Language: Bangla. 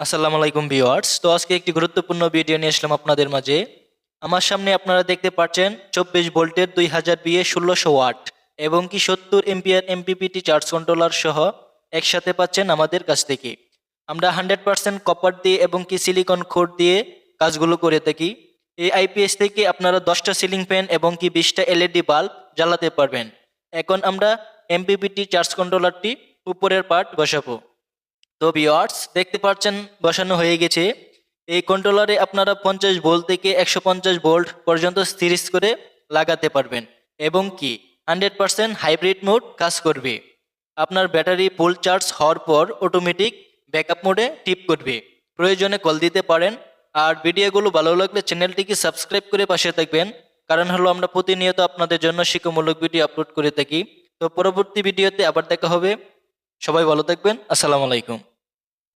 আসসালামু আলাইকুম ভিউয়ার্স। তো আজকে একটি গুরুত্বপূর্ণ ভিডিও নিয়ে আসলাম আপনাদের মাঝে। আমার সামনে আপনারা দেখতে পাচ্ছেন 24 ভোল্টের 2000 বিএ 1600 ওয়াট এবং কি 70 এম্পিয়ার এমপিপিটি চার্জ কন্ট্রোলার সহ একসাথে পাচ্ছেন আমাদের কাছ থেকে। আমরা 100% কপার দিয়ে এবং কি সিলিকন কোট দিয়ে কাজগুলো করে থাকি। এই আইপিএস থেকে আপনারা 10টা সিলিং ফ্যান এবং কি 20টা এলইডি বাল্ব জ্বালাতে পারবেন। এখন আমরা এমপিপিটি চার্জ কন্ট্রোলারটি উপরের পার্ট বসাবো। তো ভিউয়ার্স দেখতে পাচ্ছেন বসানো হয়ে গেছে। এই কন্ট্রোলারে আপনারা 50 ভোল্ট থেকে 150 ভোল্ট পর্যন্ত সিরিজ করে লাগাতে পারবেন এবং কি 100% হাইব্রিড মোড কাজ করবে। আপনার ব্যাটারি ফুল চার্জ হওয়ার পর অটোমেটিক ব্যাকআপ মোডে টিপ করবে। প্রয়োজনে কল দিতে পারেন। আর ভিডিওগুলো ভালো লাগলে চ্যানেলটিকে সাবস্ক্রাইব করে পাশে থাকবেন, কারণ হলো আমরা প্রতিনিয়ত আপনাদের জন্য শিক্ষামূলক ভিডিও আপলোড করে থাকি। তো পরবর্তী ভিডিওতে আবার দেখা হবে। সবাই ভালো থাকবেন। আসসালামু আলাইকুম।